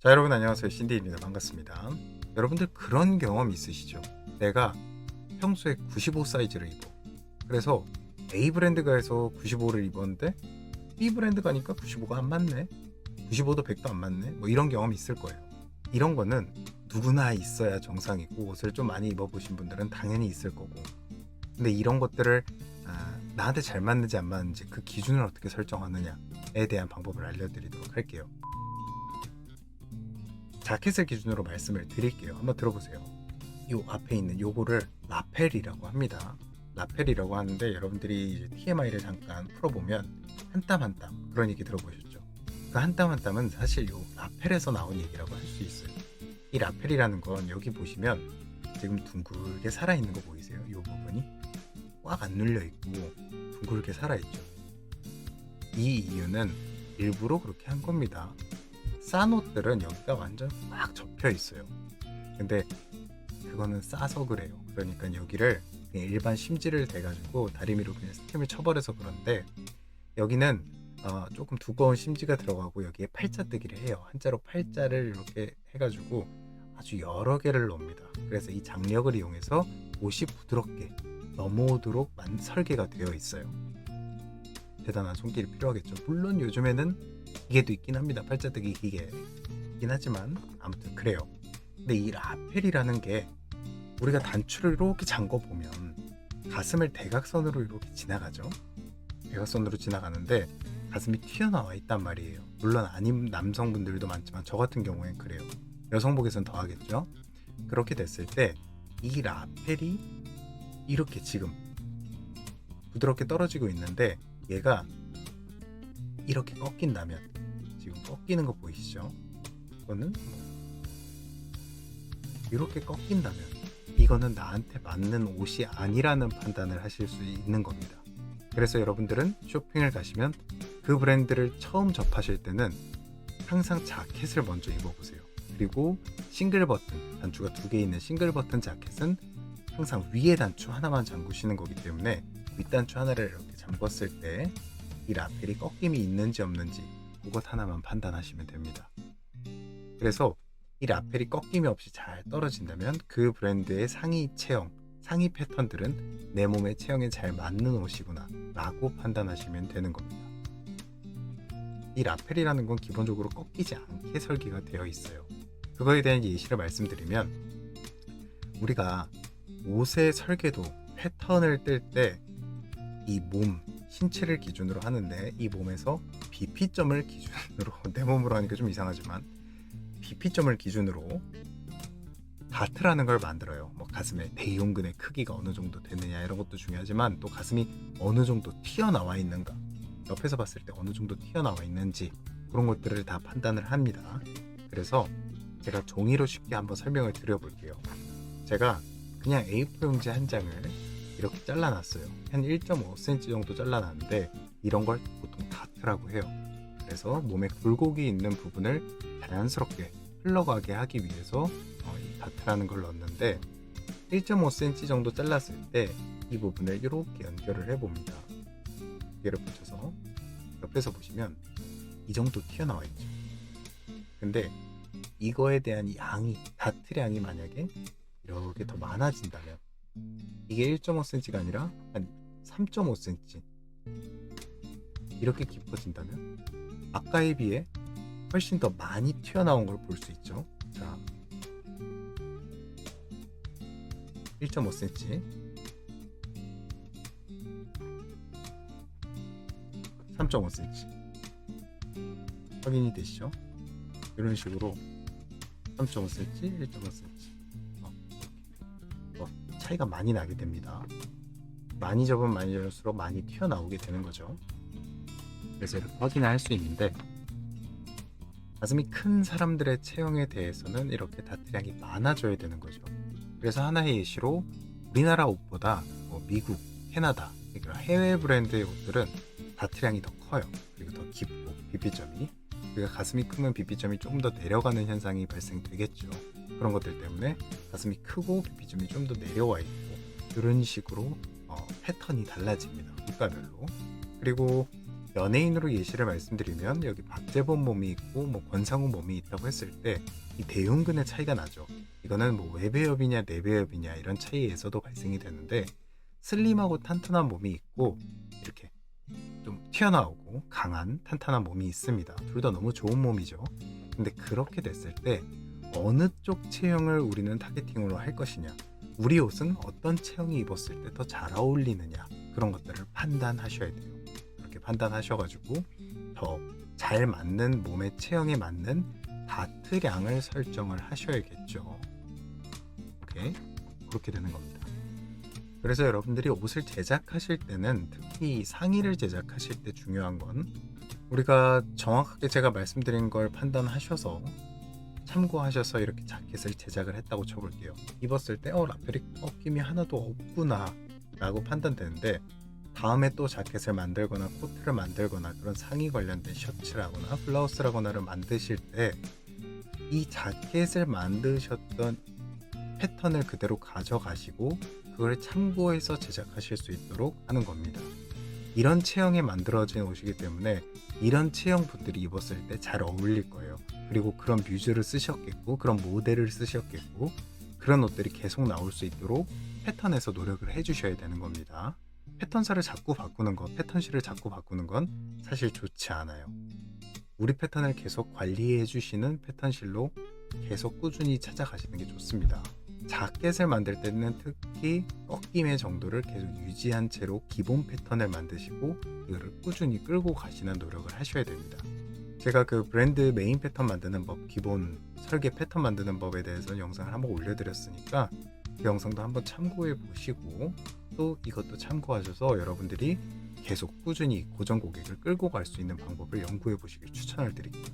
자, 여러분 안녕하세요. 신디입니다. 반갑습니다. 여러분들 그런 경험 있으시죠? 내가 평소에 95 사이즈를 입어. 그래서 A 브랜드 가서 95를 입었는데 B 브랜드 가니까 95가 안 맞네. 95도 100도 안 맞네. 뭐 이런 경험이 있을 거예요. 이런 거는 누구나 있어야 정상이고 옷을 좀 많이 입어보신 분들은 당연히 있을 거고. 근데 이런 것들을 나한테 잘 맞는지 안 맞는지 그 기준을 어떻게 설정하느냐에 대한 방법을 알려드리도록 할게요. 자켓을 기준으로 말씀을 드릴게요. 한번 들어보세요. 요 앞에 있는 요거를 라펠이라고 합니다. 라펠이라고 하는데 여러분들이 이제 TMI를 잠깐 풀어보면 한 땀 한 땀 그런 얘기 들어보셨죠? 그 한 땀 한 땀은 사실 요 라펠에서 나온 얘기라고 할 수 있어요. 이 라펠이라는 건 여기 보시면 지금 둥글게 살아있는 거 보이세요? 요 부분이 꽉 안 눌려있고 둥글게 살아있죠. 이 이유는 일부러 그렇게 한 겁니다. 싼 옷들은 여기가 완전 꽉 접혀 있어요. 근데 그거는 싸서 그래요. 그러니까 여기를 그냥 일반 심지를 대가지고 다리미로 그냥 스팀을 쳐버려서 그런데 여기는 조금 두꺼운 심지가 들어가고 여기에 팔자뜨기를 해요. 한자로 팔자를 이렇게 해가지고 아주 여러 개를 넣습니다. 그래서 이 장력을 이용해서 옷이 부드럽게 넘어오도록 설계가 되어 있어요. 대단한 손길이 필요하겠죠. 물론 요즘에는 기계도 있긴 합니다. 팔자뜨기 기계 있긴 하지만 아무튼 그래요. 근데 이 라펠이라는 게 우리가 단추를 이렇게 잠궈 보면 가슴을 대각선으로 이렇게 지나가죠. 대각선으로 지나가는데 가슴이 튀어나와 있단 말이에요. 물론 아닌 남성분들도 많지만 저 같은 경우엔 그래요. 여성복에선 더 하겠죠. 그렇게 됐을 때 이 라펠이 이렇게 지금 부드럽게 떨어지고 있는데 얘가 이렇게 꺾인다면 지금 꺾이는 거 보이시죠? 이거는 이렇게 꺾인다면 이거는 나한테 맞는 옷이 아니라는 판단을 하실 수 있는 겁니다. 그래서 여러분들은 쇼핑을 가시면 그 브랜드를 처음 접하실 때는 항상 자켓을 먼저 입어보세요. 그리고 싱글 버튼, 단추가 2개 있는 싱글 버튼 자켓은 항상 위에 단추 하나만 잠그시는 거기 때문에 윗단추 하나를 이렇게 잠궜을 때 이 라펠이 꺾임이 있는지 없는지 그것 하나만 판단하시면 됩니다. 그래서 이 라펠이 꺾임이 없이 잘 떨어진다면 그 브랜드의 상의 체형, 상의 패턴들은 내 몸의 체형에 잘 맞는 옷이구나 라고 판단하시면 되는 겁니다. 이 라펠이라는 건 기본적으로 꺾이지 않게 설계가 되어 있어요. 그거에 대한 예시를 말씀드리면 우리가 옷의 설계도 패턴을 뜰 때 이 몸, 신체를 기준으로 하는데 이 몸에서 BP점을 기준으로 내 몸으로 하니까 좀 이상하지만 BP점을 기준으로 다트라는 걸 만들어요. 뭐 가슴의 대흉근의 크기가 어느 정도 되느냐 이런 것도 중요하지만 또 가슴이 어느 정도 튀어나와 있는가 옆에서 봤을 때 어느 정도 튀어나와 있는지 그런 것들을 다 판단을 합니다. 그래서 제가 종이로 쉽게 한번 설명을 드려볼게요. 제가 그냥 A4 용지 한 장을 이렇게 잘라놨어요. 한 1.5cm 정도 잘라놨는데 이런 걸 보통 다트라고 해요. 그래서 몸에 굴곡이 있는 부분을 자연스럽게 흘러가게 하기 위해서 이 다트라는 걸 넣었는데 1.5cm 정도 잘랐을 때 이 부분을 이렇게 연결을 해봅니다. 두개를 붙여서 옆에서 보시면 이 정도 튀어나와 있죠. 근데 이거에 대한 양이 다트량이 만약에 이렇게 더 많아진다면 이게 1.5cm가 아니라 한 3.5cm 이렇게 깊어진다면 아까에 비해 훨씬 더 많이 튀어나온 걸 볼 수 있죠. 자, 1.5cm 3.5cm 확인이 되시죠? 이런 식으로 3.5cm 1.5cm 차이가 많이 나게 됩니다. 많이 접으면 많이 접을수록 많이 튀어나오게 되는 거죠. 그래서 이렇게 확인을 할 수 있는데 가슴이 큰 사람들의 체형에 대해서는 이렇게 다트량이 많아져야 되는 거죠. 그래서 하나의 예시로 우리나라 옷보다 미국, 캐나다, 그러니까 해외 브랜드의 옷들은 다트량이 더 커요. 그리고 더 깊고 BP점이 우리가 가슴이 크면 BP점이 조금 더 내려가는 현상이 발생되겠죠. 그런 것들 때문에 가슴이 크고 BP점이 좀 더 내려와 있고 이런 식으로 패턴이 달라집니다. 국가별로. 그리고 연예인으로 예시를 말씀드리면 여기 박재범 몸이 있고 뭐 권상우 몸이 있다고 했을 때 이 대흉근의 차이가 나죠. 이거는 뭐 외배엽이냐 내배엽이냐 이런 차이에서도 발생이 되는데, 슬림하고 탄탄한 몸이 있고 이렇게 좀 튀어나오고 강한 탄탄한 몸이 있습니다. 둘 다 너무 좋은 몸이죠. 근데 그렇게 됐을 때 어느 쪽 체형을 우리는 타겟팅으로 할 것이냐, 우리 옷은 어떤 체형이 입었을 때 더 잘 어울리느냐, 그런 것들을 판단하셔야 돼요. 그렇게 판단하셔가지고 더 잘 맞는 몸의 체형에 맞는 다트량을 설정을 하셔야겠죠. 오케이? 그렇게 되는 겁니다. 그래서 여러분들이 옷을 제작하실 때는, 특히 상의를 제작하실 때 중요한 건, 우리가 정확하게 제가 말씀드린 걸 판단하셔서 참고하셔서 이렇게 자켓을 제작을 했다고 쳐볼게요. 입었을 때 라펠이 꺾임이 하나도 없구나 라고 판단되는데, 다음에 또 자켓을 만들거나 코트를 만들거나 그런 상의 관련된 셔츠라거나 블라우스라거나를 만드실 때 이 자켓을 만드셨던 패턴을 그대로 가져가시고 그걸 참고해서 제작하실 수 있도록 하는 겁니다. 이런 체형에 만들어진 옷이기 때문에 이런 체형 분들이 입었을 때 잘 어울릴 거예요. 그리고 그런 뮤즈를 쓰셨겠고 그런 모델을 쓰셨겠고 그런 옷들이 계속 나올 수 있도록 패턴에서 노력을 해주셔야 되는 겁니다. 패턴사를 자꾸 바꾸는 것, 패턴실을 자꾸 바꾸는 건 사실 좋지 않아요. 우리 패턴을 계속 관리해 주시는 패턴실로 계속 꾸준히 찾아가시는 게 좋습니다. 자켓을 만들 때는 특히 꺾임의 정도를 계속 유지한 채로 기본 패턴을 만드시고 이거를 꾸준히 끌고 가시는 노력을 하셔야 됩니다. 제가 그 브랜드 메인 패턴 만드는 법, 기본 설계 패턴 만드는 법에 대해서 영상을 한번 올려드렸으니까 그 영상도 한번 참고해 보시고 또 이것도 참고하셔서 여러분들이 계속 꾸준히 고정 고객을 끌고 갈 수 있는 방법을 연구해 보시길 추천을 드릴게요.